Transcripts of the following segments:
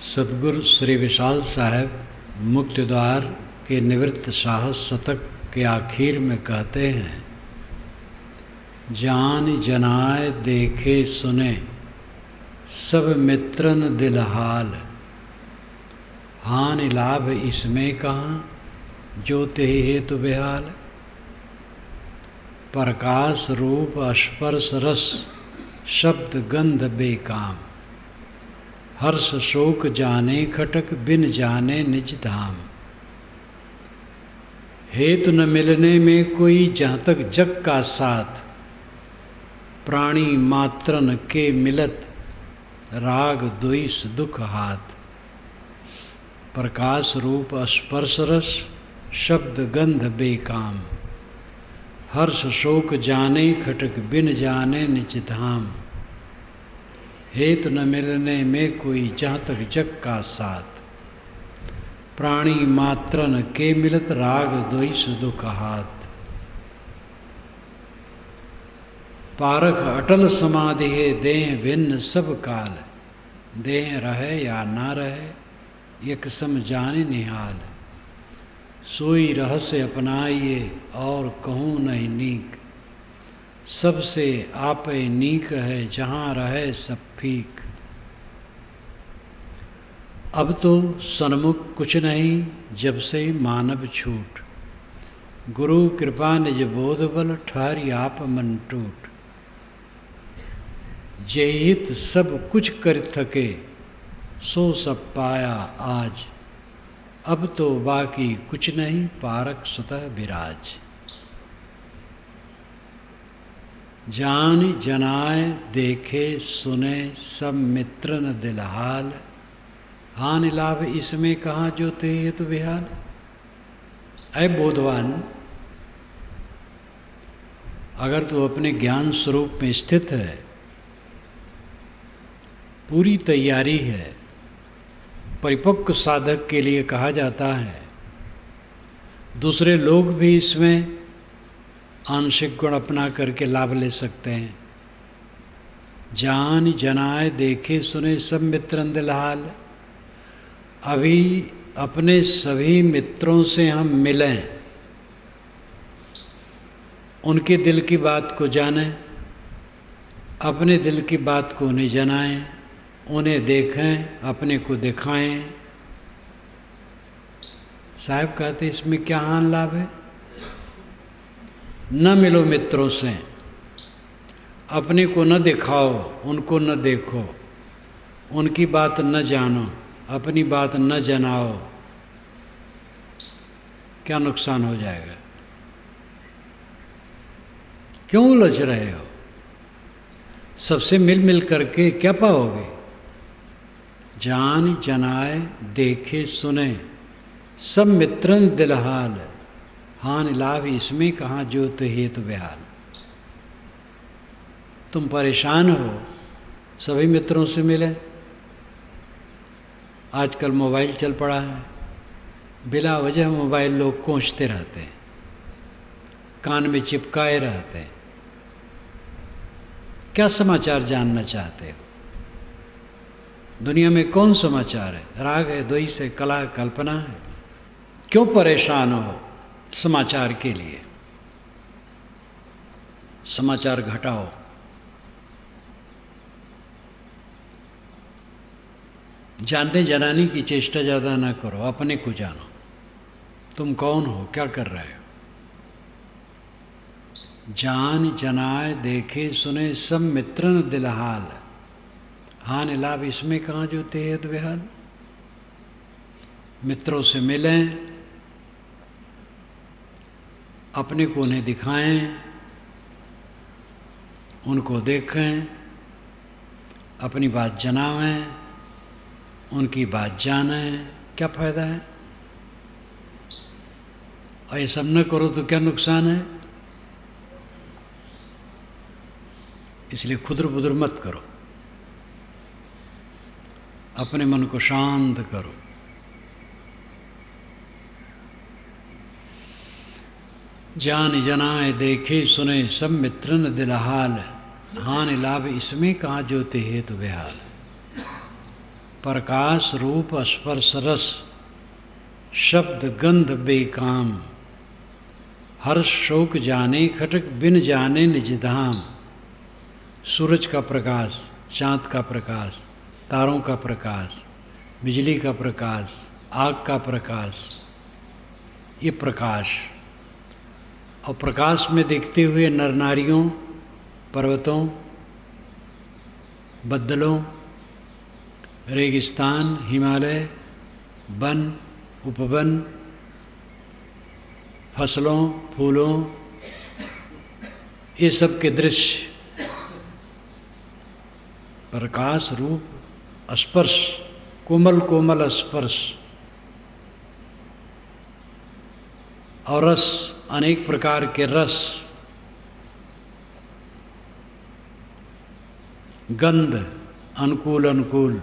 सद्गुरु श्री विशाल साहब मुक्ति द्वार के निवृत्त साहस शतक के आखिर में कहते हैं, जान जनाए देखे सुने सब मित्रन दिल हाल, हानि लाभ इसमें कहाँ जो तेहि हेतु बेहाल। प्रकाश रूप स्पर्श रस शब्द गंध बेकाम, हर्ष शोक जाने खटक बिन जाने निज धाम। हेतु न मिलने में कोई जहाँ तक जग का साथ, प्राणी मात्रन के मिलत राग द्वेष दुख हाथ। प्रकाश रूप स्पर्श रस शब्द गंध बेकाम, हर्ष शोक जाने खटक बिन जाने निज धाम। हेतु न मिलने में कोई जहाँ तक जग का साथ, प्राणी मात्रन के मिलत राग द्वेष दुख हाथ। पारख अटल समाधि है देह भिन्न सब काल, देह रहे या ना रहे एक सम जाने निहाल। सोई रहस्य अपनाइए और कहूँ नहीं नीक, सबसे आपे नीक है जहाँ रहे सब फीक। अब तो सन्मुख कुछ नहीं जब से मानव छूट, गुरु कृपा निज बोध बल ठहरी आप मन टूट। जे हित सब कुछ कर थके सो सब पाया आज, अब तो बाकी कुछ नहीं पारक स्वतः विराज। जान जनाए देखे सुने सब मित्रन दिल हाल, हानि लाभ इसमें कहाँ जो तेहि हेतु बेहाल। ऐ बोधवान, अगर तू अपने ज्ञान स्वरूप में स्थित है, पूरी तैयारी है, परिपक्व साधक के लिए कहा जाता है, दूसरे लोग भी इसमें आंशिक गुण अपना करके लाभ ले सकते हैं। जान जनाए देखे सुने सब मित्रन दिल हाल। अभी अपने सभी मित्रों से हम मिलें, उनके दिल की बात को जानें, अपने दिल की बात को उन्हें जनाएं, उन्हें देखें, अपने को दिखाएं। साहब कहते इसमें क्या हानि लाभ है? न मिलो मित्रों से, अपने को न दिखाओ, उनको न देखो, उनकी बात न जानो, अपनी बात न जनाओ, क्या नुकसान हो जाएगा? क्यों उलझ रहे हो? सबसे मिल मिल करके क्या पाओगे? जान जनाए देखे सुने सब मित्रन दिल हाल, हानि लाभ इसमें कहाँ जो तेहि हेतु बेहाल। तुम परेशान हो, सभी मित्रों से मिले। आजकल मोबाइल चल पड़ा है, बिला वजह मोबाइल लोग कोंचते रहते हैं, कान में चिपकाए रहते हैं। क्या समाचार जानना चाहते हो? दुनिया में कौन समाचार है? राग है, द्वेष है, कला कल्पना है। क्यों परेशान हो समाचार के लिए? समाचार घटाओ। जानने जनाने की चेष्टा ज़्यादा ना करो, अपने को जानो। तुम कौन हो, क्या कर रहे हो? जान जनाए देखे सुने सब मित्रन दिल हाल, हानि लाभ इसमें कहाँ जो तेहि हेतु बेहाल। मित्रों से मिलें, अपने को उन्हें दिखाएं, उनको देखें, अपनी बात जनावें, उनकी बात जानें। क्या फ़ायदा है? और ये सब न करो तो क्या नुकसान है? इसलिए खुदर बुदर मत करो, अपने मन को शांत करो। जान जनाए देखे सुने सब मित्रन दिल हाल, हानि लाभ इसमें कहाँ जो तेहि हेतु बेहाल। प्रकाश रूप स्पर्श रस शब्द गंध बेकाम, हर्ष शोक जाने खटक बिन जाने निज धाम। सूरज का प्रकाश, चाँद का प्रकाश, तारों का प्रकाश, बिजली का प्रकाश, आग का प्रकाश, ये प्रकाश। और प्रकाश में दिखते हुए नर नारियों, पर्वतों, बद्दलों, रेगिस्तान, हिमालय, वन, उपवन, फसलों, फूलों, ये सब के दृश्य। प्रकाश रूप स्पर्श, कोमल कोमल स्पर्श, और रस, अनेक प्रकार के रस, गंध, अनुकूल अनुकूल,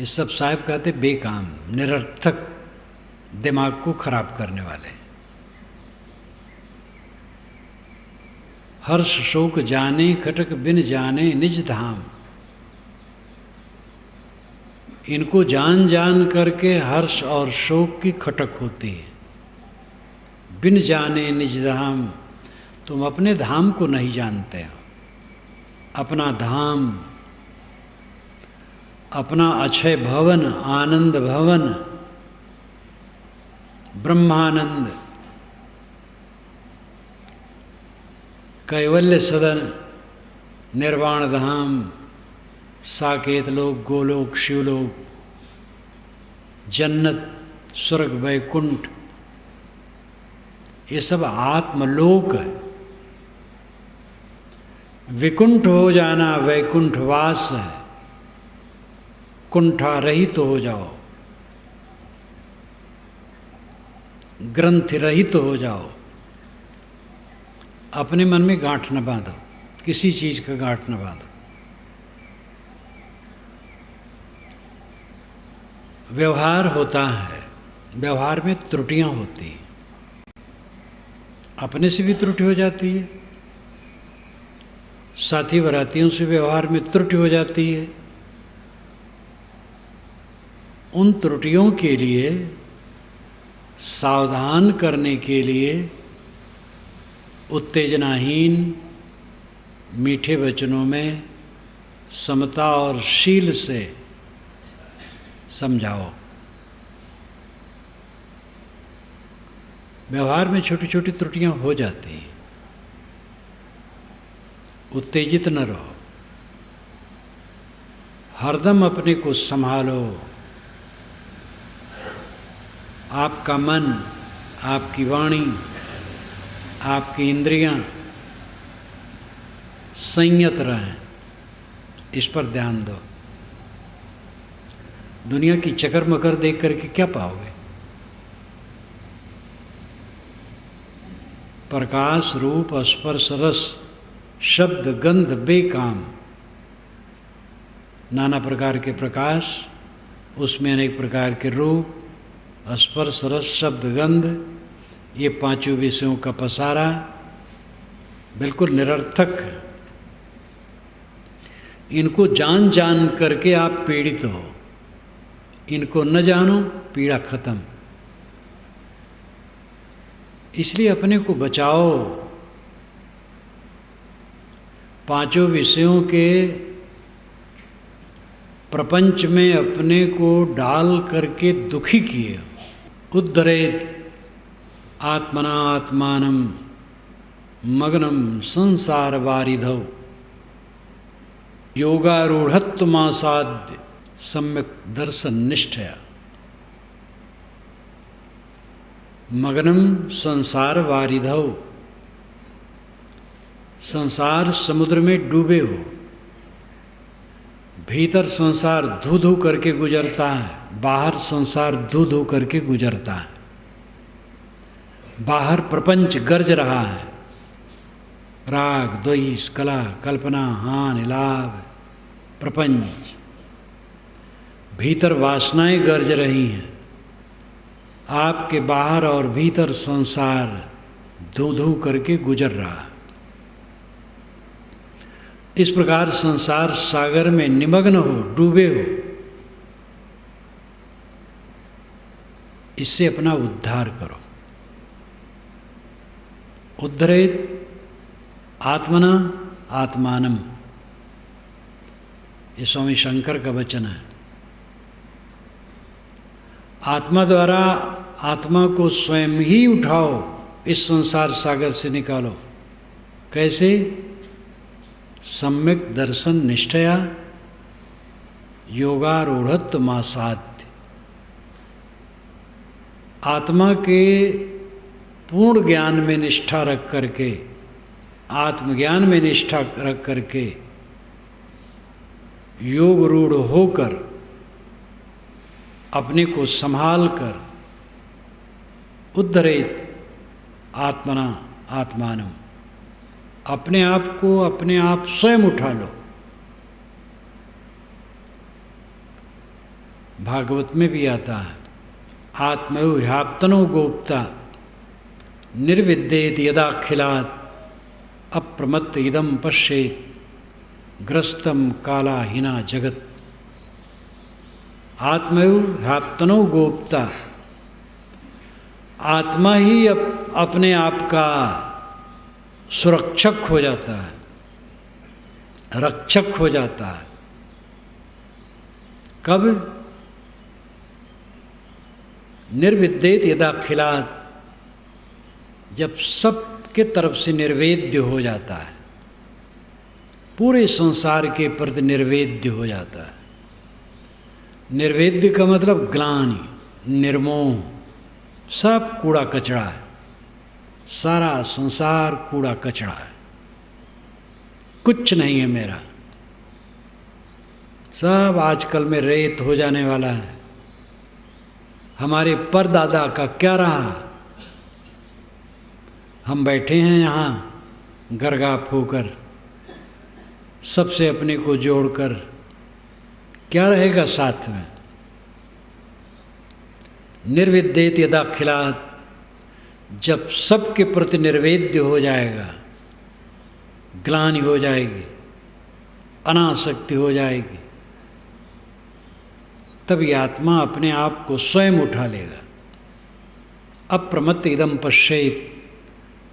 ये सब साहिब कहते बेकाम, निरर्थक, दिमाग को खराब करने वाले। हर्ष शोक जाने खटक बिन जाने निज धाम। इनको जान जान करके हर्ष और शोक की खटक होती है। बिन जाने निज धाम, तुम अपने धाम को नहीं जानते हो। अपना धाम, अपना अक्षय भवन, आनंद भवन, ब्रह्मानंद, कैवल्य सदन, निर्वाण धाम, साकेत लोक, गोलोक, शिवलोक, जन्नत, स्वर्ग, वैकुंठ, ये सब आत्मलोक है। विकुंठ हो जाना वैकुंठ वास है। कुंठा रहित हो जाओ, ग्रंथ रहित हो जाओ। अपने मन में गांठ न बांधो, किसी चीज का गांठ न बांधो। व्यवहार होता है, व्यवहार में त्रुटियां होती हैं, अपने से भी त्रुटि हो जाती है, साथी बरातियों से व्यवहार में त्रुटि हो जाती है। उन त्रुटियों के लिए सावधान करने के लिए उत्तेजनाहीन मीठे वचनों में समता और शील से समझाओ। व्यवहार में छोटी छोटी त्रुटियां हो जाती हैं, उत्तेजित न रहो, हरदम अपने को संभालो। आपका मन, आपकी वाणी, आपकी इंद्रियां संयत रहें, इस पर ध्यान दो। दुनिया की चकर मकर देख करके क्या पाओगे? प्रकाश रूप स्पर्श रस शब्द गंध बेकाम, नाना प्रकार के प्रकाश, उसमें अनेक प्रकार के रूप, स्पर्श रस शब्द गंध, ये पांचों विषयों का पसारा बिल्कुल निरर्थक है। इनको जान जान करके आप पीड़ित हो, इनको न जानो, पीड़ा खत्म। इसलिए अपने को बचाओ। पांचों विषयों के प्रपंच में अपने को डाल करके दुखी किए। उद्धरेत आत्मना आत्मानम मग्नम संसार वारिधौ योगारूढ़त्वमासाद्य सम्यक दर्शन निष्ठया। मग्नम संसार वारिधौ, संसार समुद्र में डूबे हो, भीतर संसार धू धू करके गुजरता है, बाहर संसार धू धू करके गुजरता है। बाहर प्रपंच गरज रहा है, राग द्वेष कला कल्पना हानि लाभ प्रपंच। भीतर वासनाएं गरज रही हैं। आपके बाहर और भीतर संसार धू धू करके गुजर रहा है। इस प्रकार संसार सागर में निमग्न हो, डूबे हो, इससे अपना उद्धार करो। उद्धरेत आत्मना आत्मानम, ये स्वामी शंकर का वचन है। आत्मा द्वारा आत्मा को स्वयं ही उठाओ, इस संसार सागर से निकालो। कैसे? सम्यक दर्शन निष्ठया योगारूढ़त्व मासाध्य। आत्मा के पूर्ण ज्ञान में निष्ठा रख करके, आत्मज्ञान में निष्ठा रख करके, योग रूढ़ होकर, अपने को संभाल कर, उद्धरेत आत्मना आत्मानम, अपने आप को अपने आप स्वयं उठा लो। भागवत में भी आता है, आत्मयो ह्याप्तनो गोप्ता निर्विद्येत यदाखिलात् अप्रमत्त इदम पश्येत ग्रस्तम कालाहीना जगत। आत्मयो ह्याप्तनो गोप्ता, आत्मा ही अपने आप का सुरक्षक हो जाता है, रक्षक हो जाता है। कब? निर्विद्येत यदाखिलात्, जब सबके तरफ से निर्वेद्य हो जाता है, पूरे संसार के प्रति निर्वेद्य हो जाता है। निर्वेद्य का मतलब ग्लानि, निर्मोह, सब कूड़ा कचड़ा है, सारा संसार कूड़ा कचड़ा है, कुछ नहीं है मेरा, सब आजकल में रेत हो जाने वाला है। हमारे परदादा का क्या रहा? हम बैठे हैं यहाँ गरगाफ होकर, सबसे अपने को जोड़कर, क्या रहेगा साथ में? निर्विद्येत यदाखिलात्, जब सबके प्रति निर्वेद्य हो जाएगा, ग्लानि हो जाएगी, अनासक्ति हो जाएगी, तभी आत्मा अपने आप को स्वयं उठा लेगा। अप्रमत्त इदम पश्येत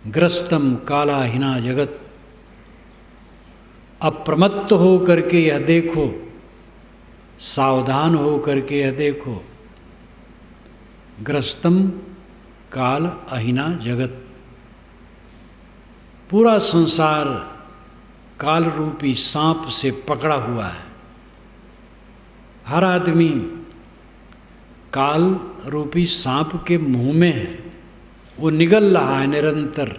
ग्रस्तम कालाहीना जगत। अप्रमत्त हो करके यह देखो, सावधान हो करके यह देखो, ग्रस्तम काल अहीना जगत, पूरा संसार काल रूपी सांप से पकड़ा हुआ है। हर आदमी काल रूपी सांप के मुंह में है, वो निगल रहा है निरंतर।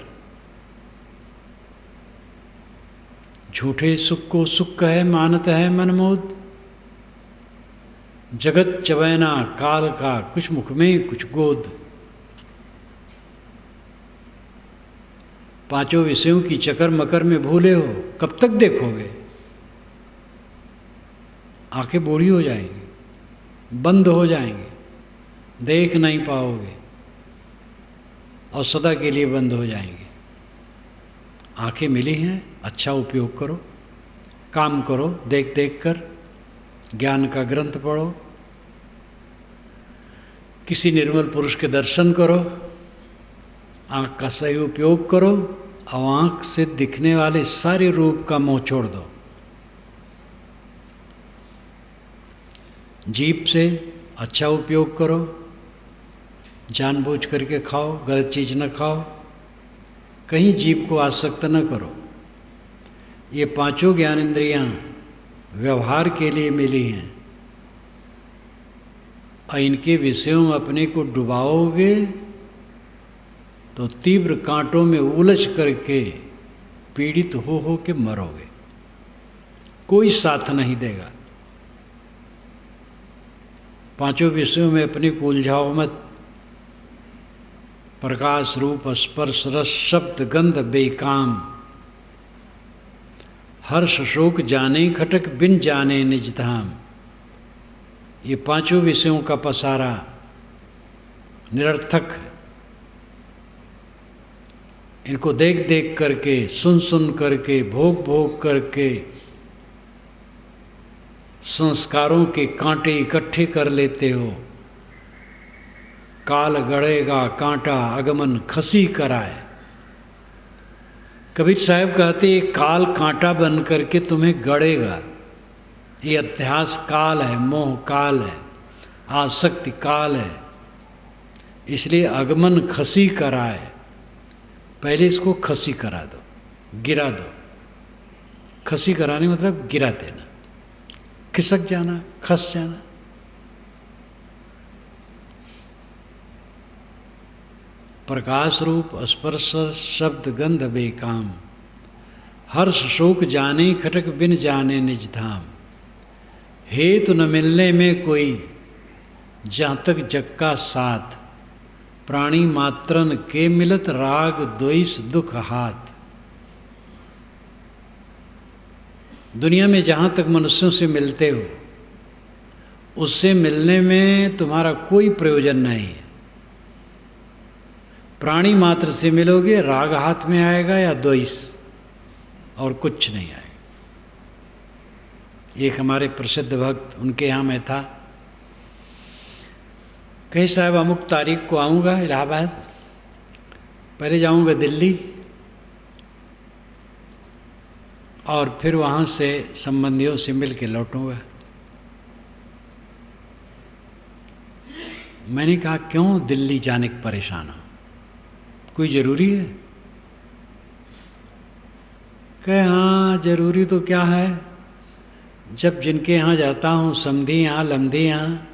झूठे सुख को सुख कहे मानत है मनमोद, जगत चबैना काल का कुछ मुख में कुछ गोद। पांचों विषयों की चकर मकर में भूले हो, कब तक देखोगे? आंखें बूढ़ी हो जाएंगी, बंद हो जाएंगे, देख नहीं पाओगे और सदा के लिए बंद हो जाएंगे। आंखें मिली हैं, अच्छा उपयोग करो, काम करो, देख देख कर, ज्ञान का ग्रंथ पढ़ो, किसी निर्मल पुरुष के दर्शन करो, आँख का सही उपयोग करो और आँख से दिखने वाले सारे रूप का मोह छोड़ दो। जीभ से अच्छा उपयोग करो, जानबूझ करके खाओ, गलत चीज़ न खाओ, कहीं जीभ को आसक्त न करो। ये पांचों ज्ञानेंद्रियाँ व्यवहार के लिए मिली हैं और इनके विषयों में अपने को डुबाओगे तो तीव्र कांटों में उलझ करके पीड़ित हो के मरोगे, कोई साथ नहीं देगा। पांचों विषयों में अपने को उलझाओ मत। प्रकाश रूप स्पर्श रस शब्द गंध बेकाम, हर्ष शोक जाने खटक बिन जाने निज धाम। ये पांचों विषयों का पसारा निरर्थक है। इनको देख देख करके, सुन सुन करके, भोग भोग करके संस्कारों के कांटे इकट्ठे कर लेते हो। काल गड़ेगा कांटा आगमन खसी कराए। कबीर साहब कहते ये काल कांटा बन करके तुम्हें गड़ेगा। ये अध्यास काल है, मोह काल है, आसक्ति काल है, इसलिए आगमन खसी कराए। पहले इसको खसी करा दो, गिरा दो। खसी कराने मतलब गिरा देना, खिसक जाना, खस जाना। प्रकाश रूप स्पर्श शब्द गंध बेकाम, हर्ष शोक जाने खटक बिन जाने निज धाम। हेतु न मिलने में कोई जहाँ तक जग का साथ, प्राणी मात्रन के मिलत राग द्वेष दुख हाथ। दुनिया में जहाँ तक मनुष्यों से मिलते हो, उससे मिलने में तुम्हारा कोई प्रयोजन नहीं है। प्राणी मात्र से मिलोगे, राग हाथ में आएगा या द्वेष, और कुछ नहीं आएगा। एक हमारे प्रसिद्ध भक्त, उनके यहाँ मैं था, कहे साहब अमुक तारीख को आऊँगा इलाहाबाद, पहले जाऊँगा दिल्ली और फिर वहाँ से संबंधियों से मिल के लौटूँगा। मैंने कहा क्यों दिल्ली जाने के परेशान हो, कोई ज़रूरी है? कहे हाँ ज़रूरी तो क्या है, जब जिनके यहाँ जाता हूँ, समधी यहाँ लमधी यहाँ,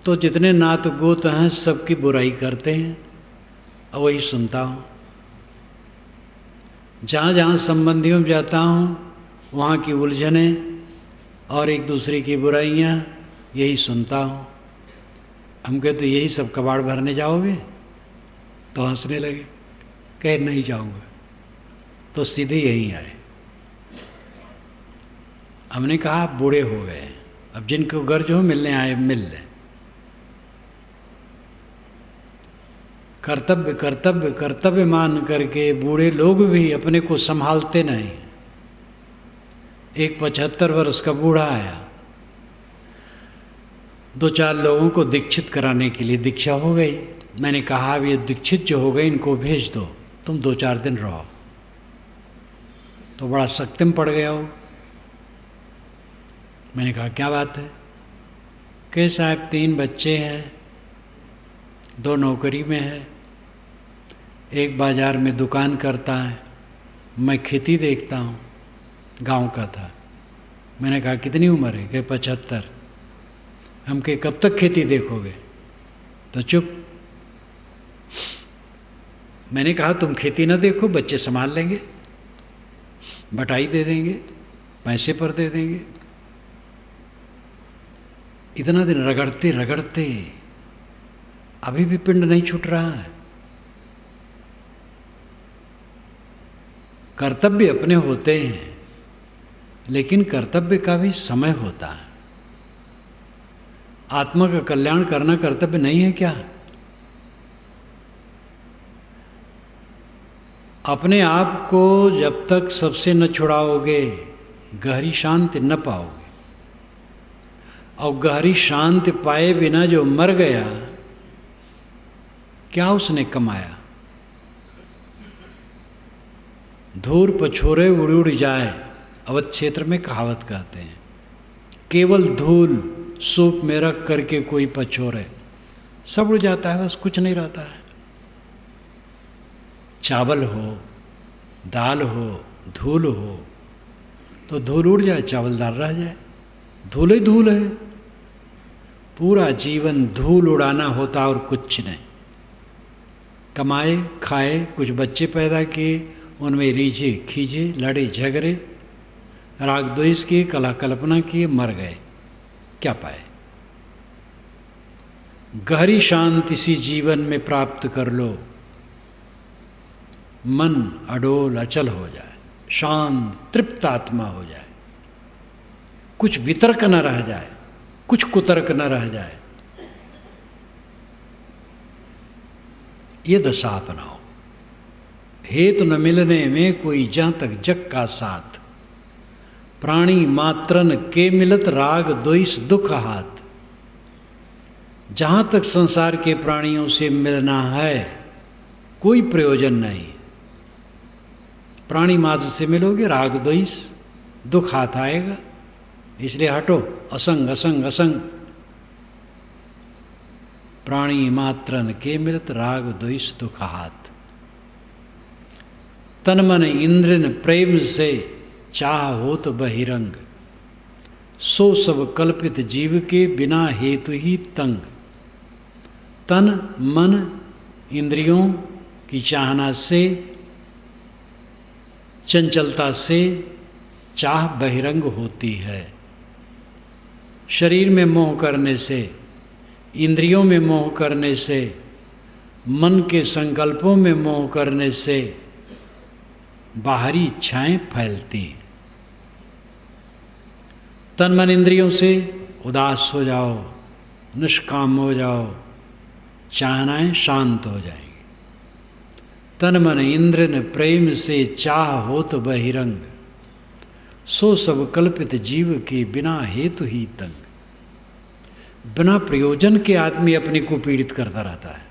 तो जितने नात गोत हैं सबकी बुराई करते हैं और वही सुनता हूँ। जहाँ जहाँ संबंधियों में जाता हूँ वहाँ की उलझनें और एक दूसरे की बुराइयाँ यही सुनता हूँ। हम कहे तो यही सब कबाड़ भरने जाओगे? तो हंसने लगे, कहे नहीं जाऊँगा। तो सीधे यहीं आए। हमने कहा आप बूढ़े हो गए, अब जिनको गर्ज हो मिलने आए मिल लें। कर्तव्य कर्तव्य कर्तव्य मान करके बूढ़े लोग भी अपने को संभालते नहीं। एक 75 वर्ष का बूढ़ा आया, 2-4 लोगों को दीक्षित कराने के लिए, दीक्षा हो गई। मैंने कहा अब ये दीक्षित जो हो गए इनको भेज दो, तुम 2-4 दिन रहो। तो बड़ा सख्त में पड़ गया हो। मैंने कहा क्या बात है? कहे साहब 3 बच्चे हैं, 2 नौकरी में है, एक बाजार में दुकान करता है, मैं खेती देखता हूँ, गांव का था। मैंने कहा कितनी उम्र है? कहे 75। हम कहे कब तक खेती देखोगे? तो चुप। मैंने कहा तुम खेती ना देखो, बच्चे संभाल लेंगे, बटाई दे देंगे, पैसे पर दे देंगे। इतना दिन रगड़ते रगड़ते अभी भी पिंड नहीं छूट रहा है। कर्तव्य अपने होते हैं, लेकिन कर्तव्य का भी समय होता है। आत्मा का कल्याण करना कर्तव्य नहीं है क्या? अपने आप को जब तक सबसे न छुड़ाओगे गहरी शांति न पाओगे। और गहरी शांति पाए बिना जो मर गया, क्या उसने कमाया? धूर पछोरे उड़ उड़ जाए, अवध क्षेत्र में कहावत कहते हैं। केवल धूल सूप में रख करके कोई पछोरे, सब उड़ जाता है, बस कुछ नहीं रहता है। चावल हो, दाल हो, धूल हो, तो धूल उड़ जाए, चावल दाल रह जाए, धूल ही धूल है। पूरा जीवन धूल उड़ाना होता और कुछ नहीं। कमाए खाए, कुछ बच्चे पैदा किए, उनमें रीझे खींचे, लड़े झगड़े, राग द्वेष किए, कला कल्पना किए, मर गए, क्या पाए? गहरी शांति इसी जीवन में प्राप्त कर लो, मन अडोल अचल हो जाए, शांत तृप्त आत्मा हो जाए, कुछ वितर्क न रह जाए, कुछ कुतर्क न रह जाए। ये दशा अपनाओ। हेतु न मिलने में कोई जहाँ तक जग का साथ, प्राणी मात्रन के मिलत राग द्वेष दुख हाथ। जहाँ तक संसार के प्राणियों से मिलना है कोई प्रयोजन नहीं। प्राणी मात्र से मिलोगे राग द्वेष दुख हाथ आएगा, इसलिए हटो। असंग असंग असंग। प्राणी मात्रन के मिलत राग द्वेष दुख हाथ। तन मन इंद्रन प्रेम से चाह होत बहिरंग। सो सब कल्पित जीव के बिना हेतु ही तंग। तन मन इंद्रियों की चाहना से, चंचलता से चाह बहिरंग होती है। शरीर में मोह करने से, इंद्रियों में मोह करने से, मन के संकल्पों में मोह करने से बाहरी इच्छाएं फैलती। तन मन इंद्रियों से उदास हो जाओ, निष्काम हो जाओ, चाहनाएं शांत हो जाएंगी। तन मन इंद्र न प्रेम से चाह होत बहिरंग। सो सब कल्पित जीव के बिना हेतु ही तंग। बिना प्रयोजन के आदमी अपने को पीड़ित करता रहता है।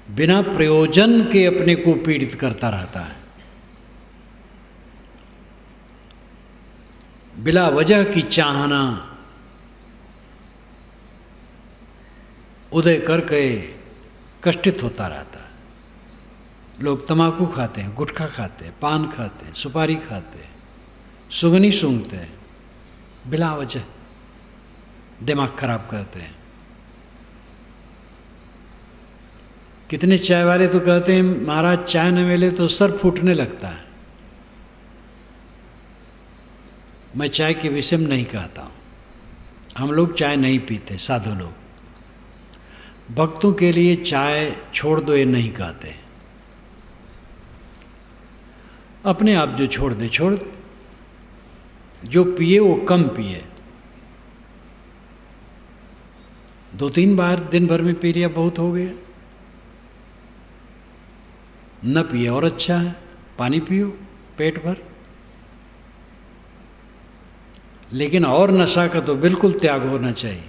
बिना प्रयोजन के अपने को पीड़ित करता रहता है। बिला वजह की चाहना उदय करके कष्टित होता रहता है। लोग तंबाकू खाते हैं, गुटखा खाते हैं, पान खाते हैं, सुपारी खाते हैं, सुगनी सूंघते हैं, बिला वजह दिमाग खराब करते हैं। कितने चाय वाले तो कहते हैं महाराज चाय न मिले तो सर फूटने लगता है। मैं चाय के विषय में नहीं कहता हूँ, हम लोग चाय नहीं पीते, साधु लोग। भक्तों के लिए चाय छोड़ दो ये नहीं कहते, अपने आप जो छोड़ दे छोड़ दे, जो पिए वो कम पिए। 2-3 बार दिन भर में पी लिया बहुत हो गया, न पिए और अच्छा है। पानी पियो पेट भर। लेकिन और नशा का तो बिल्कुल त्याग होना चाहिए।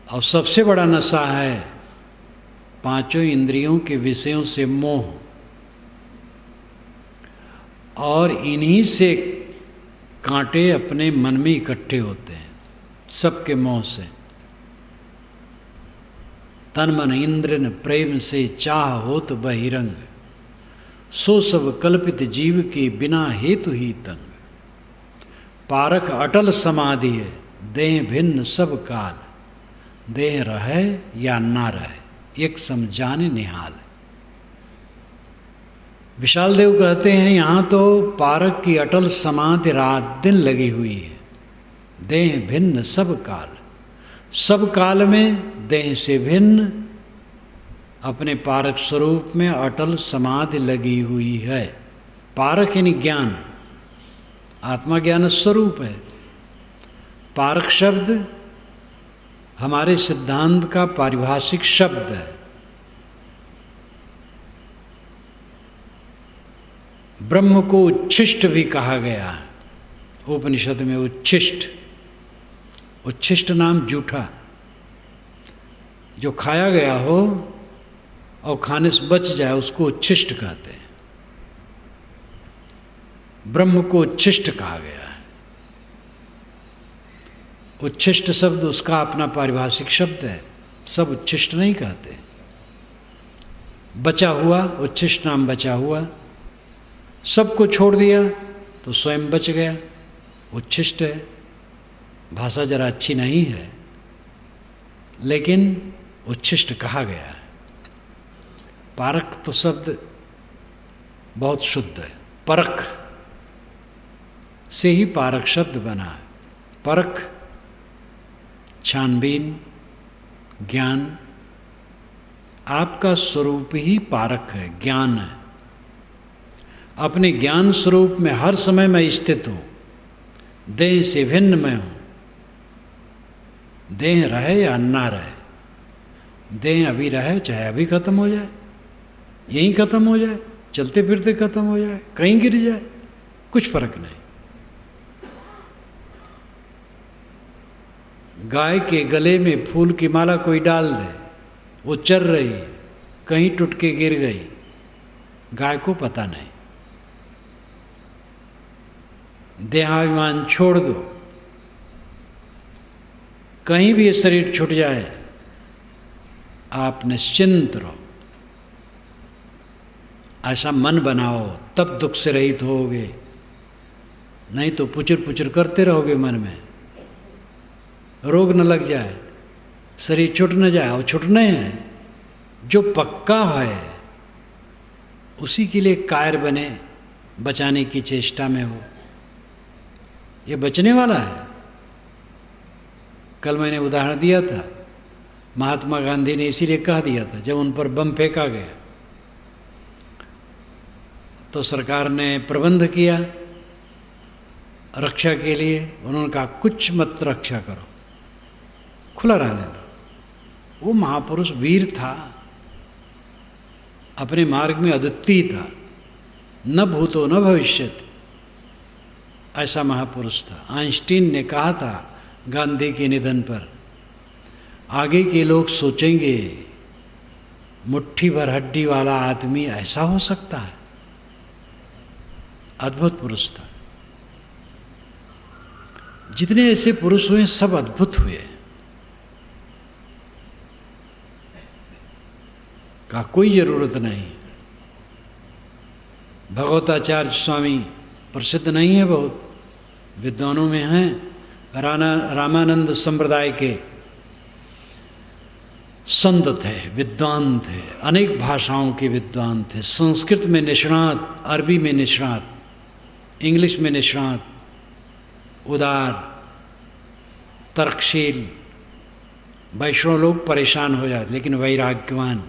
और सबसे बड़ा नशा है 5 इंद्रियों के विषयों से मोह, और इन्हीं से कांटे अपने मन में इकट्ठे होते हैं, सबके मोह से। तन मन इंद्र न प्रेम से चाह होत बहिरंग। सो सब कल्पित जीव के बिना हेतु ही तंग। पारख अटल समाधि है देह भिन्न सब काल। देह रहे या ना रहे एक समझाने निहाल। विशाल देव कहते हैं यहाँ तो पारक की अटल समाधि रात दिन लगी हुई है। देह भिन्न सब काल, सब काल में देह से भिन्न अपने पारक स्वरूप में अटल समाधि लगी हुई है। पारक यानी ज्ञान, आत्मा ज्ञान स्वरूप है। पारक शब्द हमारे सिद्धांत का पारिभाषिक शब्द है। ब्रह्म को उच्छिष्ट भी कहा गया है उपनिषद में। उच्छिष्ट, उच्छिष्ट नाम जूठा, जो खाया गया हो और खाने से बच जाए उसको उच्छिष्ट कहते हैं। ब्रह्म को उच्छिष्ट कहा गया है। उच्छिष्ट शब्द उसका अपना पारिभाषिक शब्द है, सब उच्छिष्ट नहीं कहते। बचा हुआ, उच्छिष्ट नाम बचा हुआ। सबको छोड़ दिया तो स्वयं बच गया, उच्छिष्ट है। भाषा जरा अच्छी नहीं है लेकिन उच्छिष्ट कहा गया है। पारक तो शब्द बहुत शुद्ध है। परख से ही पारक शब्द बना है। परख, छानबीन, ज्ञान। आपका स्वरूप ही पारक है, ज्ञान है। अपने ज्ञान स्वरूप में हर समय मैं स्थित हूँ। देह से भिन्न मैं हूँ। देह रहे या ना रहे, देह अभी रहे चाहे अभी खत्म हो जाए, यहीं खत्म हो जाए, चलते फिरते खत्म हो जाए, कहीं गिर जाए, कुछ फर्क नहीं। गाय के गले में फूल की माला कोई डाल दे, वो चल रही, कहीं टूट के गिर गई, गाय को पता नहीं। देहाभिमान छोड़ दो, कहीं भी ये शरीर छूट जाए, आप निश्चिंत रहो। ऐसा मन बनाओ, तब दुख से रहित होगे, नहीं तो पुचर पुचर करते रहोगे मन में। रोग न लग जाए, शरीर छूट न जाए, और छूटने हैं। जो पक्का है उसी के लिए कायर बने, बचाने की चेष्टा में हो। ये बचने वाला है। कल मैंने उदाहरण दिया था, महात्मा गांधी ने इसीलिए कह दिया था, जब उन पर बम फेंका गया तो सरकार ने प्रबंध किया रक्षा के लिए। उन्होंने कहा कुछ मत रक्षा करो, खुला रहने दो। वो महापुरुष वीर था, अपने मार्ग में अद्वितीय था, न भूतो न भविष्यति, ऐसा महापुरुष था। आइंस्टीन ने कहा था गांधी के निधन पर, आगे के लोग सोचेंगे मुट्ठी भर हड्डी वाला आदमी ऐसा हो सकता है। अद्भुत पुरुष था। जितने ऐसे पुरुष हुए सब अद्भुत हुए, का कोई जरूरत नहीं। भगवताचार्य स्वामी प्रसिद्ध नहीं है, बहुत विद्वानों में हैं। रामानंद संप्रदाय के संत थे, विद्वान थे, अनेक भाषाओं के विद्वान थे। संस्कृत में निष्णात, अरबी में निष्णात, इंग्लिश में निष्णात, उदार, तर्कशील। वैष्णव लोग परेशान हो जाते, लेकिन वैराग्यवान,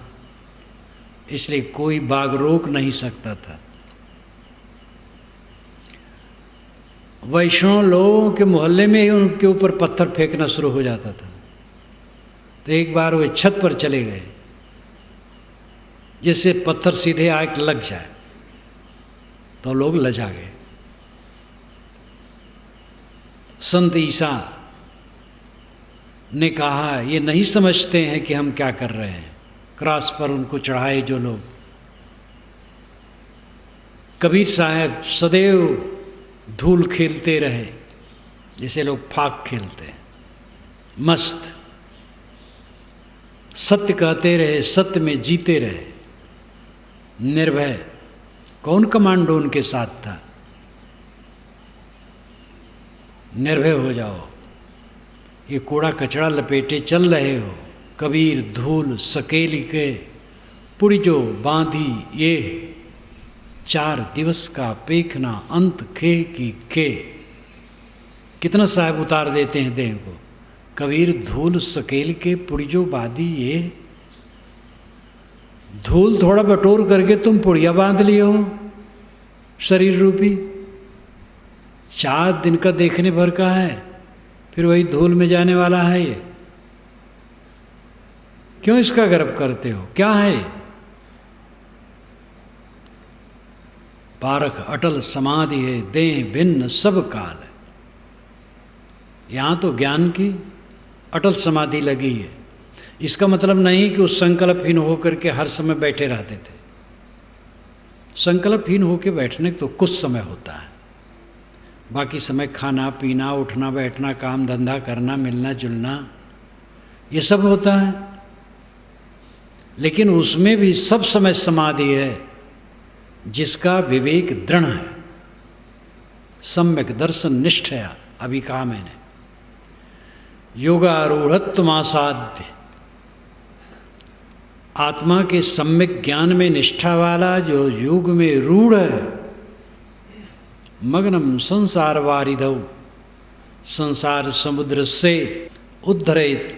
इसलिए कोई बाग रोक नहीं सकता था। वैष्णव लोगों के मोहल्ले में ही उनके ऊपर पत्थर फेंकना शुरू हो जाता था। तो एक बार वे छत पर चले गए, जिससे पत्थर सीधे आके लग जाए, तो लोग लजा गए। संत ईसा ने कहा, ये नहीं समझते हैं कि हम क्या कर रहे हैं। क्रॉस पर उनको चढ़ाए जो लोग। कबीर साहब सदैव धूल खेलते रहे, जैसे लोग फाक खेलते हैं, मस्त। सत्य कहते रहे, सत्य में जीते रहे, निर्भय। कौन कमांडो उनके साथ था? निर्भय हो जाओ, ये कूड़ा कचरा लपेटे चल रहे हो। कबीर धूल सकेली के पुड़िजो बांधी ये, 4 दिवस का पेखना अंत खे की खे। कितना साहब उतार देते हैं देह को। कबीर धूल सकेल के पुड़िजो बांधी ये, धूल थोड़ा बटोर करके तुम पुड़िया बांध लिए हो शरीर रूपी। 4 दिन का देखने भर का है, फिर वही धूल में जाने वाला है ये। क्यों इसका गर्व करते हो? क्या है? पारख अटल समाधि है, देह भिन्न सब काल है। यहां तो ज्ञान की अटल समाधि लगी है। इसका मतलब नहीं कि उस संकल्पहीन होकर के हर समय बैठे रहते थे। संकल्पहीन होकर बैठने तो कुछ समय होता है, बाकी समय खाना पीना, उठना बैठना, काम धंधा करना, मिलना जुलना, ये सब होता है। लेकिन उसमें भी सब समय समाधि है जिसका विवेक दृढ़ है, सम्यक दर्शन निष्ठ है। अभी कहा मैंने, योगारूढ़त्वमासाध्य, आत्मा के सम्यक ज्ञान में निष्ठा वाला जो योग में रूढ़ है। मग्नम संसार वारिधौ, संसार समुद्र से उद्धरेत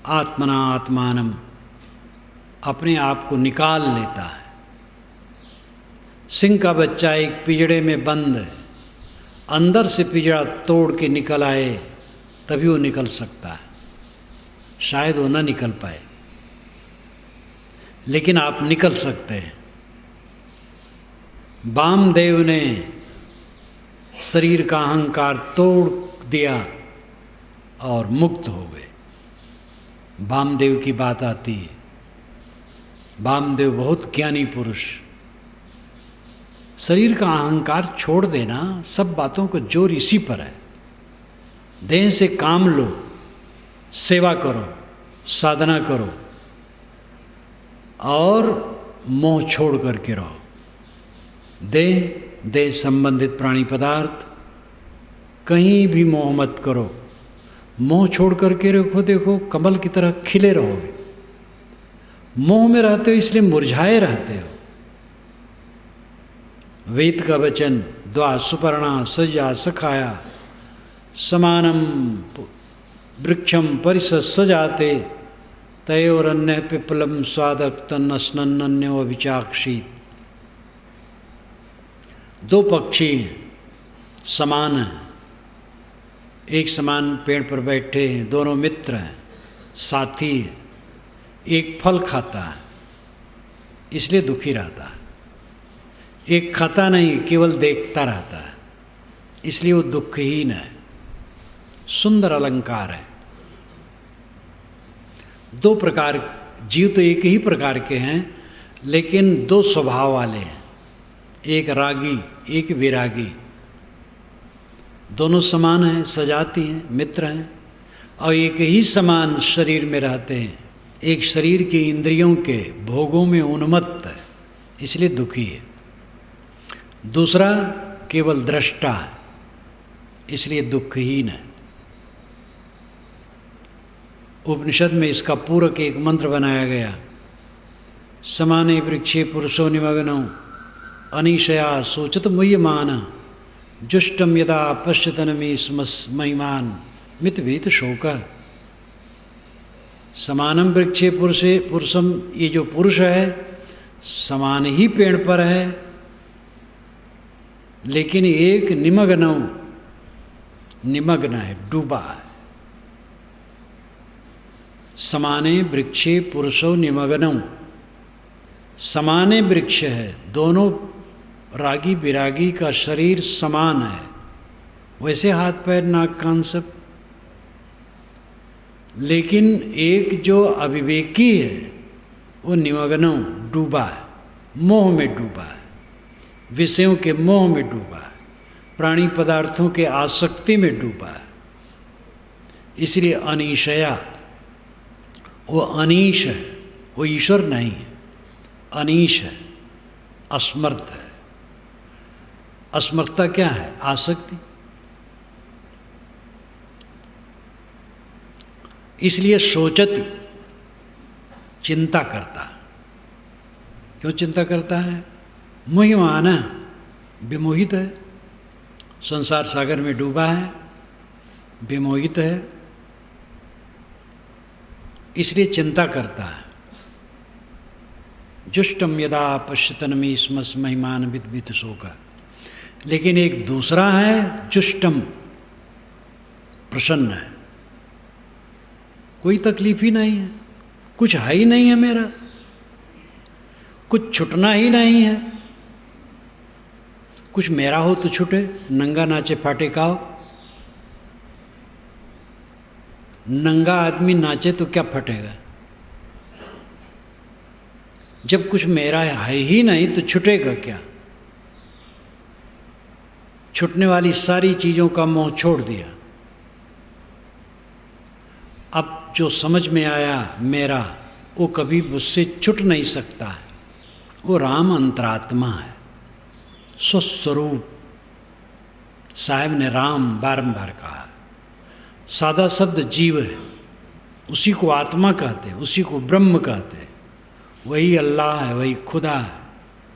आत्मना आत्मानम, अपने आप को निकाल लेता है। सिंह का बच्चा एक पिंजड़े में बंद है, अंदर से पिंजड़ा तोड़ के निकल आए तभी वो निकल सकता है, शायद वो ना निकल पाए, लेकिन आप निकल सकते हैं। वामदेव ने शरीर का अहंकार तोड़ दिया और मुक्त हो गए। वामदेव की बात आती है। वामदेव बहुत ज्ञानी पुरुष। शरीर का अहंकार छोड़ देना, सब बातों को जोर इसी पर है। देह से काम लो, सेवा करो, साधना करो और मोह छोड़ करके रहो। देह संबंधित प्राणी पदार्थ कहीं भी मोह मत करो। मोह छोड़ करके रखो, देखो कमल की तरह खिले रहोगे। मोह में रहते हो इसलिए मुरझाए रहते हो। वेद का वचन द्वा सुपर्णा सजा सखाया समानम वृक्षम परिसद सजाते तयोरन्य पिपलम स्वादक तन्नन्यो विचाक्षित। दो पक्षी समान हैं, एक समान पेड़ पर बैठे हैं, दोनों मित्र हैं, साथी हैं। एक फल खाता है इसलिए दुखी रहता है, एक खाता नहीं केवल देखता रहता है इसलिए वो दुखहीन है। सुंदर अलंकार है। दो प्रकार जीव तो एक ही प्रकार के हैं लेकिन दो स्वभाव वाले हैं, एक रागी एक विरागी। दोनों समान हैं, सजाती हैं, मित्र हैं और एक ही समान शरीर में रहते हैं। एक शरीर की इंद्रियों के भोगों में उन्मत्त है इसलिए दुखी है, दूसरा केवल दृष्टा है इसलिए दुखहीन है। उपनिषद में इसका पूरक एक मंत्र बनाया गया, समाने वृक्षे पुरुषो निमग्नौ अनिशया सोचत मुह्यमान जुष्टम यदा पश्यतनमे महिमान मितभीत शोक। समानम वृक्षे पुरुषम, ये जो पुरुष है समान ही पेड़ पर है लेकिन एक निमग्न है, डूबा है। समाने वृक्षे पुरुषो निमग्नौ, समाने वृक्ष है, दोनों रागी विरागी का शरीर समान है, वैसे हाथ पैर नाक कान सब, लेकिन एक जो अविवेकी है वो निमग्न डूबा है, मोह में डूबा है, विषयों के मोह में डूबा है, प्राणी पदार्थों के आसक्ति में डूबा है। इसलिए अनीशया, वो अनीश है, वो ईश्वर नहीं है, अनीश है, असमर्थ है। असमर्थता क्या है? आसक्ति। इसलिए सोचती, चिंता करता। क्यों चिंता करता है? मोहिमान है, विमोहित है, संसार सागर में डूबा है, विमोहित है, इसलिए चिंता करता है। जुष्टम यदा पश्यतनमी स्मस महिमान विद्वित शोक। लेकिन एक दूसरा है जुष्टम, प्रसन्न है, कोई तकलीफ ही नहीं है, कुछ है ही नहीं है मेरा, कुछ छुटना ही नहीं है। कुछ मेरा हो तो छूटे, नंगा नाचे फाटे काओ। नंगा आदमी नाचे तो क्या फटेगा? जब कुछ मेरा है ही नहीं तो छुटेगा क्या? छूटने वाली सारी चीज़ों का मोह छोड़ दिया। अब जो समझ में आया मेरा, वो कभी मुझसे छूट नहीं सकता है। वो राम अंतरात्मा है, स्वस्वरूप। साहब ने राम बारंबार कहा। सादा शब्द जीव है, उसी को आत्मा कहते, उसी को ब्रह्म कहते। वही अल्लाह है, वही खुदा है,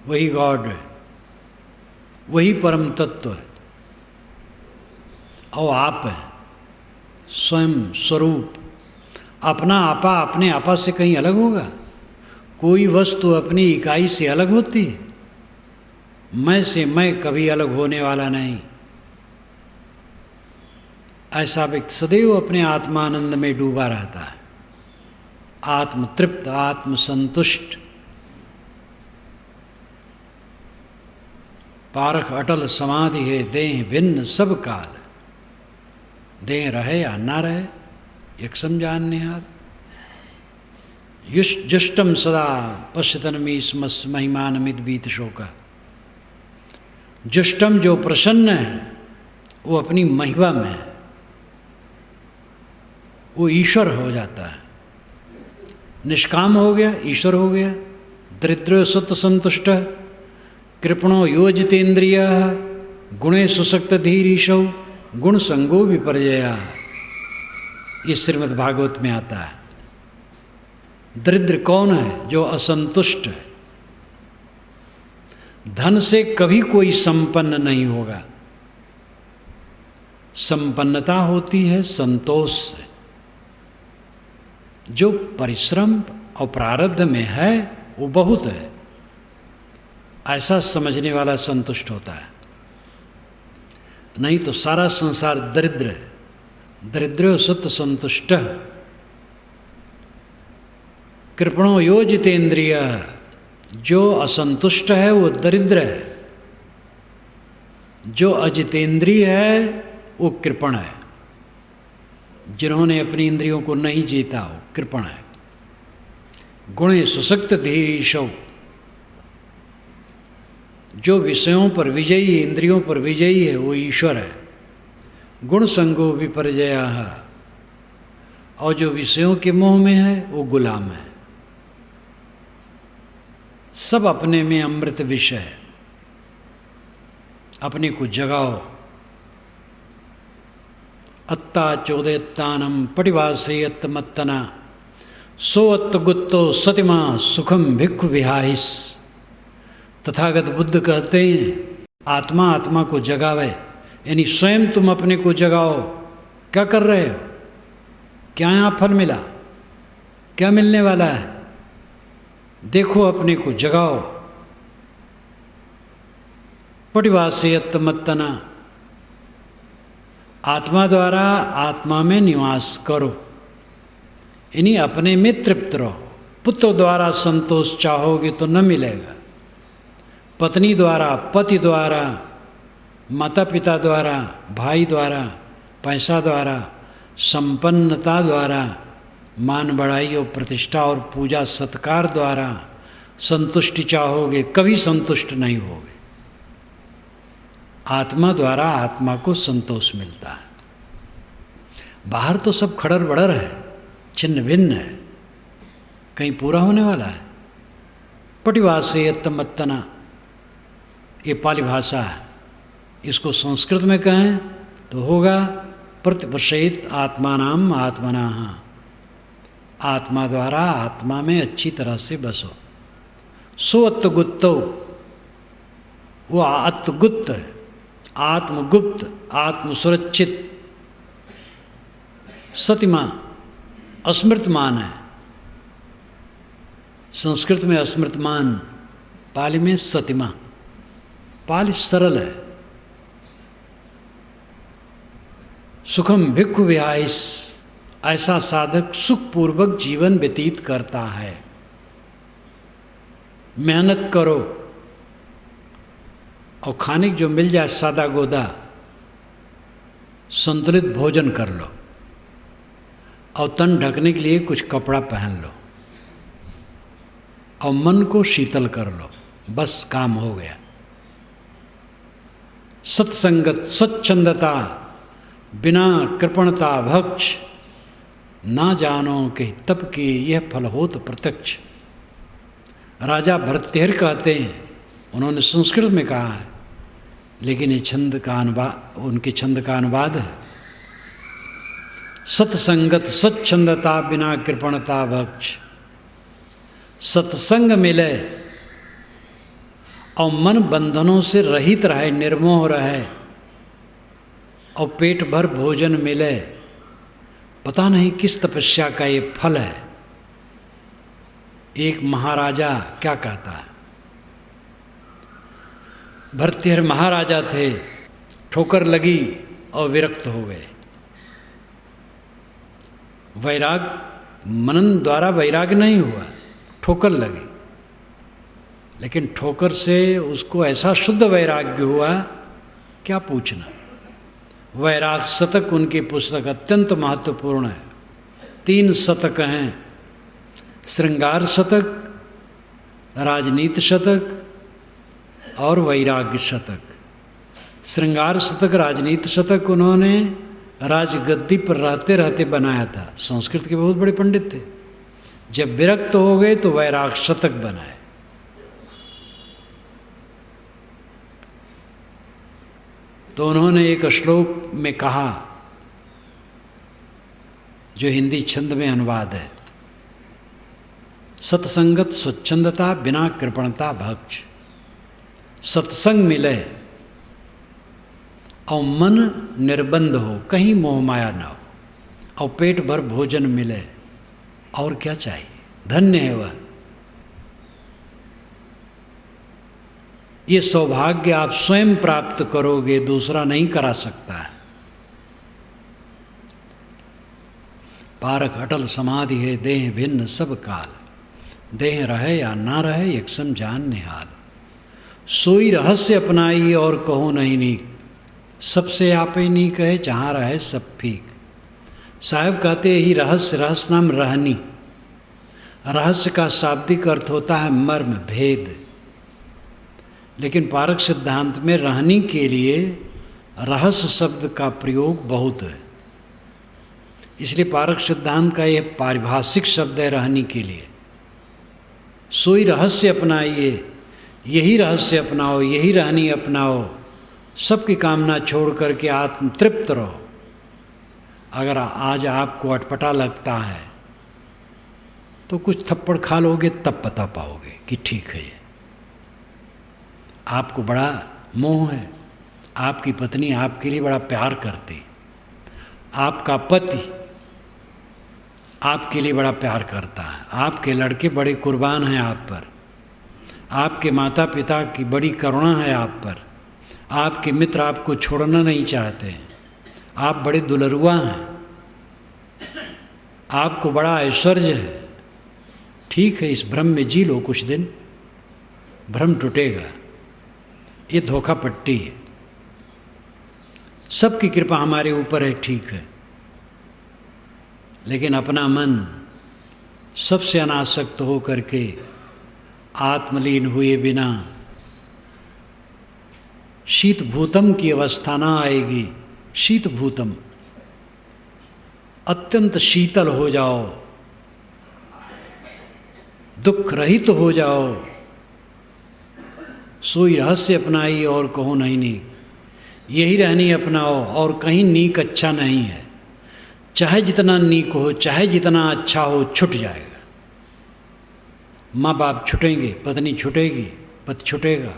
वही गॉड है, वही परम तत्व है। और आप है स्वयं स्वरूप। अपना आपा अपने आपा से कहीं अलग होगा? कोई वस्तु अपनी इकाई से अलग होती है? मैं से मैं कभी अलग होने वाला नहीं। ऐसा व्यक्ति सदैव अपने आत्मानंद में डूबा रहता है, आत्म तृप्त, आत्म संतुष्ट। पारख अटल समाधि है देह भिन्न सब काल, देह रहे या ना रहे एक समझान निहाल। जुष्टम सदा पश्यतनमी स्मस महिमानमित बीत शोका। जुष्टम जो प्रसन्न है वो अपनी महिमा में है, वो ईश्वर हो जाता है, निष्काम हो गया ईश्वर हो गया। दरिद्र सत्य संतुष्ट कृपणो योजितेन्द्रिय गुणे सुशक्त धीरीशौ गुण संगो विपर्जया। ये श्रीमद् भागवत में आता है। दरिद्र कौन है? जो असंतुष्ट है। धन से कभी कोई संपन्न नहीं होगा, संपन्नता होती है संतोष से। जो परिश्रम और प्रारब्ध में है वो बहुत है, ऐसा समझने वाला संतुष्ट होता है। नहीं तो सारा संसार दरिद्र है। दरिद्रो सत्य संतुष्ट कृपणो योजितेन्द्रिय। जो असंतुष्ट है वो दरिद्र है, जो अजितेंद्रिय है वो कृपण है। जिन्होंने अपनी इंद्रियों को नहीं जीता वो कृपण है। गुणे सुशक्त धीरीशौ। जो विषयों पर विजयी, इंद्रियों पर विजयी है वो ईश्वर है। गुण संगो विपर्जया। और जो विषयों के मोह में है वो गुलाम है। सब अपने में अमृत विषय है। अपने को जगाओ। अत्ता चोदयत्तानम पटिवासयत मत्तना सोअत्त गुत्तो सतिमा सुखम भिक्खु विहाइस। तथागत बुद्ध कहते हैं आत्मा आत्मा को जगावे, यानी स्वयं तुम अपने को जगाओ। क्या कर रहे हो? क्या यहाँ फल मिला? क्या मिलने वाला है? देखो अपने को जगाओ। पटिवासयत मत्तना। आत्मा द्वारा आत्मा में निवास करो, यानी अपने में तृप्त रहो। पुत्र द्वारा संतोष चाहोगे तो न मिलेगा। पत्नी द्वारा, पति द्वारा, माता पिता द्वारा, भाई द्वारा, पैसा द्वारा, संपन्नता द्वारा, मान बढ़ाई और प्रतिष्ठा और पूजा सत्कार द्वारा संतुष्टि चाहोगे, कभी संतुष्ट नहीं होगे। आत्मा द्वारा आत्मा को संतोष मिलता है। बाहर तो सब खड़र बड़र है, छिन्न भिन्न है, कहीं पूरा होने वाला है। पटिवासयत मत्तना, ये पाली भाषा है। इसको संस्कृत में कहें तो होगा प्रतिपश्येत आत्मानाम आत्मना। आत्मा द्वारा आत्मा में अच्छी तरह से बसो। सोअत्तगुप्तो, वो आत्मगुप्त है, आत्मगुप्त, आत्मसुरक्षित। सतिमा, अस्मृतमान है। संस्कृत में अस्मृतमान, पाली में सतिमा। पाली सरल है। सुखम भिक्खु विहाइस। ऐसा साधक सुखपूर्वक जीवन व्यतीत करता है। मेहनत करो और खाने जो मिल जाए सादा गोदा, संतुलित भोजन कर लो और तन ढकने के लिए कुछ कपड़ा पहन लो और मन को शीतल कर लो, बस काम हो गया। सत्संगत, स्वच्छंदता, बिना कृपणता भक्ष, ना जानो कि तप की यह फल हो तो प्रत्यक्ष। राजा भरतहरि कहते हैं, उन्होंने संस्कृत में कहा है, लेकिन ये छंद का अनुवाद, उनके छंद का अनुवाद है। सत्संगत, स्वच्छंदता, बिना कृपणता भक्ष। सत्संग मिले और मन बंधनों से रहित रहे, निर्मोह रहे और पेट भर भोजन मिले। पता नहीं किस तपस्या का ये फल है। एक महाराजा क्या कहता है, भरतहरि महाराजा थे, ठोकर लगी और विरक्त हो गए। वैराग, मनन द्वारा वैराग नहीं हुआ, ठोकर लगी। लेकिन ठोकर से उसको ऐसा शुद्ध वैराग्य हुआ, क्या पूछना। वैराग शतक उनकी पुस्तक अत्यंत महत्वपूर्ण है। 3 शतक हैं, श्रृंगार शतक, राजनीति शतक और वैराग्य शतक। श्रृंगार शतक, राजनीति शतक उन्होंने राजगद्दी पर रहते रहते बनाया था। संस्कृत के बहुत बड़े पंडित थे। जब विरक्त हो गए तो वैराग शतक बनाए। तो उन्होंने एक श्लोक में कहा, जो हिंदी छंद में अनुवाद है, सत्संगत स्वच्छंदता बिना कृपणता भक्ष। सत्संग मिले और मन निर्बंध हो, कहीं मोह माया ना हो, और पेट भर भोजन मिले, और क्या चाहिए। धन्य है वह। ये सौभाग्य आप स्वयं प्राप्त करोगे, दूसरा नहीं करा सकता है। पारक अटल समाधि है देह भिन्न सब काल, देह रहे या ना रहे एक सम जान निहाल। सोई रहस्य अपनाई और कहो नहीं नीक, सबसे आपे नी कहे जहाँ रहे सब फीक। साहब कहते ही रहस्य, रहस्य नाम रहनी। रहस्य का शाब्दिक अर्थ होता है मर्म, भेद। लेकिन पारक सिद्धांत में रहनी के लिए रहस्य शब्द का प्रयोग बहुत है। इसलिए पारक सिद्धांत का यह पारिभाषिक शब्द है रहनी के लिए। सोई रहस्य अपनाइए, यही रहस्य अपनाओ, यही रहनी अपनाओ, सबकी कामना छोड़ करके आत्म तृप्त रहो। अगर आज आपको अटपटा लगता है तो कुछ थप्पड़ खा लोगे, तब पता पाओगे कि ठीक है। ये आपको बड़ा मोह है, आपकी पत्नी आपके लिए बड़ा प्यार करती, आपका पति आपके लिए बड़ा प्यार करता है, आपके लड़के बड़े कुर्बान हैं आप पर, आपके माता पिता की बड़ी करुणा है आप पर, आपके मित्र आपको छोड़ना नहीं चाहते हैं, आप बड़े दुलरुआ हैं, आपको बड़ा ऐश्वर्य है। ठीक है, इस भ्रम में जी लो कुछ दिन, भ्रम टूटेगा। ये धोखा पट्टी है। सबकी कृपा हमारे ऊपर है, ठीक है, लेकिन अपना मन सबसे अनासक्त हो करके आत्मलीन हुए बिना शीत भूतम की अवस्था ना आएगी। शीत भूतम, अत्यंत शीतल हो जाओ, दुख रहित हो जाओ। सोई रहस्य अपनाई और कहो नहीं नीक, यही रहनी अपनाओ और कहीं नीक अच्छा नहीं है। चाहे जितना नीक हो, चाहे जितना अच्छा हो, छूट जाएगा। माँ बाप छूटेंगे, पत्नी छूटेगी, पति छूटेगा,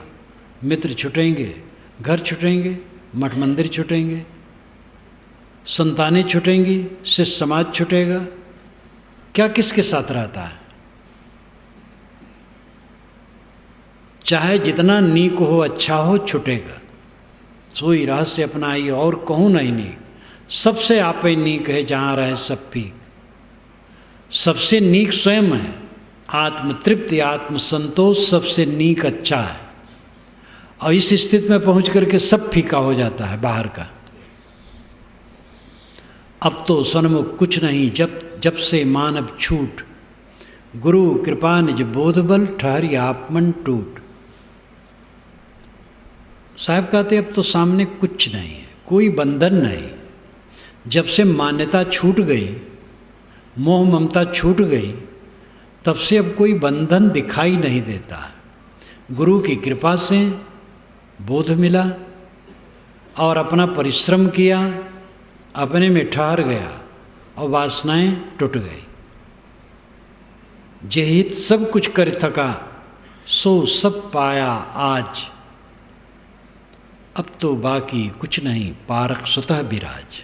मित्र छूटेंगे, घर छूटेंगे, मठ मंदिर छूटेंगे, संतानें छूटेंगी, शिष्य समाज छूटेगा। क्या किसके साथ रहता है? चाहे जितना नीक हो, अच्छा हो, छूटेगा। सोई रहस्य अपनाई और कहूँ नहीं नीक, सबसे आपे नीक है जहाँ रहे सब फीक। सबसे नीक स्वयं है। आत्मतृप्ति, आत्मसंतोष सबसे नीक अच्छा है। और इस स्थिति में पहुँच करके सब फीका हो जाता है बाहर का। अब तो सन्मुख कुछ नहीं, जब से मानव छूट, गुरु कृपा निज बोध बल ठहरी आपमन टूट। साहब कहते अब तो सामने कुछ नहीं है, कोई बंधन नहीं। जब से मान्यता छूट गई, मोह ममता छूट गई, तब से अब कोई बंधन दिखाई नहीं देता। गुरु की कृपा से बोध मिला और अपना परिश्रम किया, अपने में ठहर गया और वासनाएं टूट गई। जेहित सब कुछ कर थका, सो सब पाया आज। अब तो बाकी कुछ नहीं, पारक स्वतः विराज।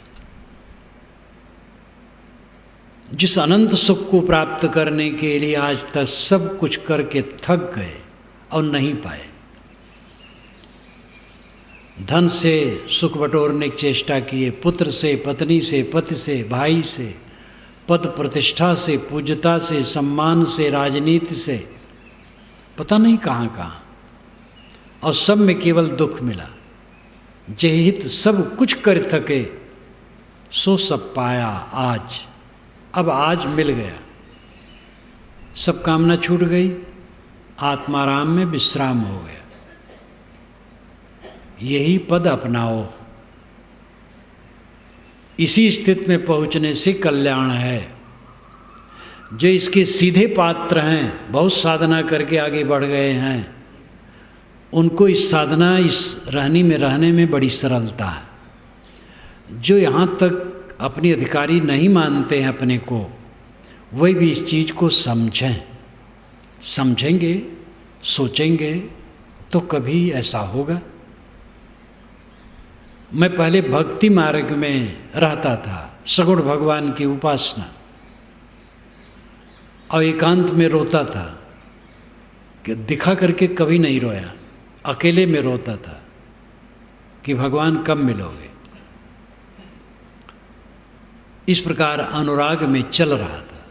जिस अनंत सुख को प्राप्त करने के लिए आज तक सब कुछ करके थक गए और नहीं पाए। धन से सुख बटोरने की चेष्टा किए, पुत्र से, पत्नी से, पति से, भाई से, पद प्रतिष्ठा से, पूज्यता से, सम्मान से, राजनीति से, पता नहीं कहाँ कहाँ, और सब में केवल दुख मिला। जे हित सब कुछ कर थके, सो सब पाया आज। अब आज मिल गया, सब कामना छूट गई, आत्माराम में विश्राम हो गया। यही पद अपनाओ, इसी स्थिति में पहुंचने से कल्याण है। जो इसके सीधे पात्र हैं, बहुत साधना करके आगे बढ़ गए हैं, उनको इस साधना, इस रहने में बड़ी सरलता है। जो यहाँ तक अपनी अधिकारी नहीं मानते हैं अपने को, वही भी इस चीज़ को समझेंगे, सोचेंगे तो कभी ऐसा होगा। मैं पहले भक्ति मार्ग में रहता था, सगुण भगवान की उपासना, और एकांत में रोता था कि दिखा करके कभी नहीं रोया, अकेले में रोता था कि भगवान कब मिलोगे। इस प्रकार अनुराग में चल रहा था,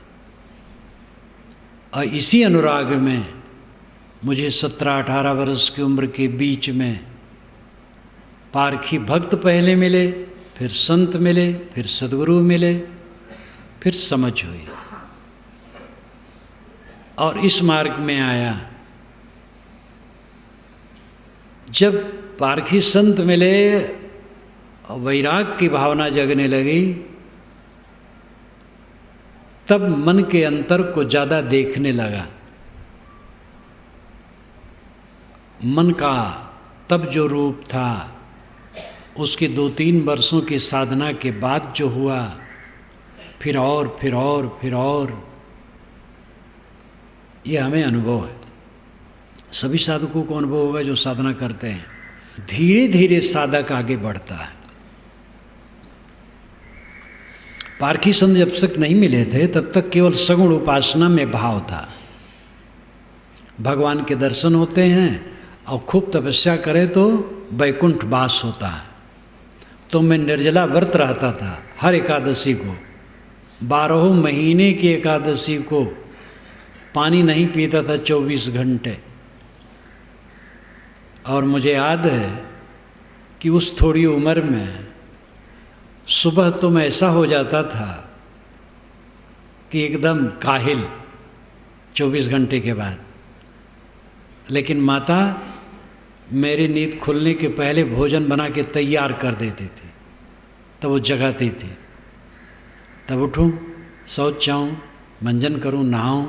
और इसी अनुराग में मुझे 17-18 वर्ष की उम्र के बीच में पारखी भक्त पहले मिले, फिर संत मिले, फिर सद्गुरु मिले, फिर समझ हुई, और इस मार्ग में आया। जब पारखी संत मिले और वैराग की भावना जगने लगी, तब मन के अंतर को ज़्यादा देखने लगा। मन का तब जो रूप था, उसके 2-3 वर्षों की साधना के बाद जो हुआ, फिर और ये हमें अनुभव है। सभी साधकों को अनुभव होगा जो साधना करते हैं। धीरे धीरे साधक आगे बढ़ता है। पारखी संत जब तक नहीं मिले थे, तब तक केवल सगुण उपासना में भाव था। भगवान के दर्शन होते हैं और खूब तपस्या करें तो वैकुंठ वास होता है। तो मैं निर्जला व्रत रहता था हर एकादशी को, 12 महीने की एकादशी को पानी नहीं पीता था 24 घंटे। और मुझे याद है कि उस थोड़ी उम्र में सुबह तो मैं ऐसा हो जाता था कि एकदम काहिल 24 घंटे के बाद, लेकिन माता मेरी नींद खुलने के पहले भोजन बना के तैयार कर देती थी, तब वो जगाती थी, तब उठूं, शौच जाऊँ, मंजन करूं, नहाऊं,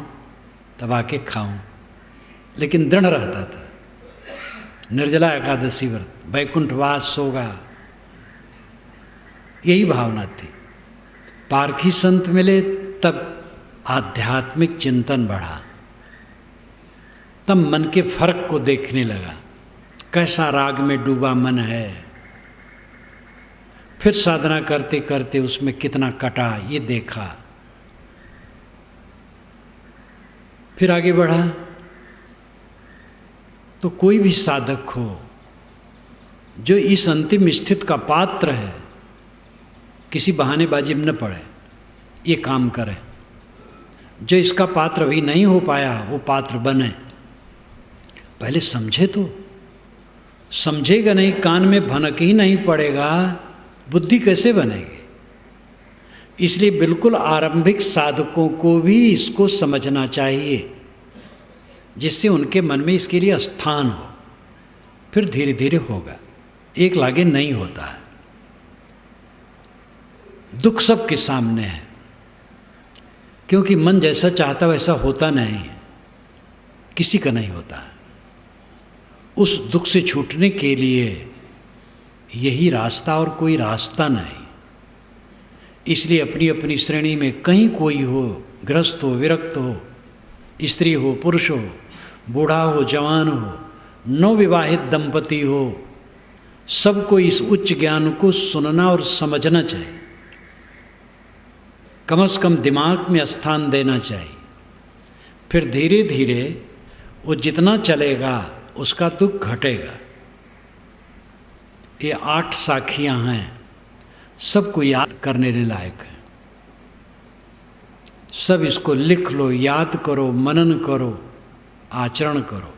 तब आके खाऊं। लेकिन दृढ़ रहता था, निर्जला एकादशी व्रत, वैकुंठवास होगा, यही भावना थी। पारखी संत मिले तब आध्यात्मिक चिंतन बढ़ा, तब मन के फर्क को देखने लगा, कैसा राग में डूबा मन है। फिर साधना करते करते उसमें कितना कटा ये देखा, फिर आगे बढ़ा। तो कोई भी साधक हो जो इस अंतिम स्थिति का पात्र है, किसी बहानेबाजी में न पड़े, ये काम करे। जो इसका पात्र भी नहीं हो पाया, वो पात्र बने। पहले समझे तो, समझेगा नहीं, कान में भनक ही नहीं पड़ेगा, बुद्धि कैसे बनेगी। इसलिए बिल्कुल आरंभिक साधकों को भी इसको समझना चाहिए, जिससे उनके मन में इसके लिए स्थान हो। फिर धीरे धीरे होगा, एक लागे नहीं होता है। दुख सबके सामने है, क्योंकि मन जैसा चाहता वैसा होता नहीं है, किसी का नहीं होता है। उस दुख से छूटने के लिए यही रास्ता और कोई रास्ता नहीं। इसलिए अपनी अपनी श्रेणी में कहीं कोई हो, गृहस्थ हो, विरक्त हो, स्त्री हो, पुरुष हो, बूढ़ा हो, जवान हो, नवविवाहित दंपति हो, सबको इस उच्च ज्ञान को सुनना और समझना चाहिए। कम से कम दिमाग में स्थान देना चाहिए। फिर धीरे धीरे वो जितना चलेगा उसका दुख घटेगा। ये 8 साखियां हैं, सबको याद करने लायक है। सब इसको लिख लो, याद करो, मनन करो, आचरण करो।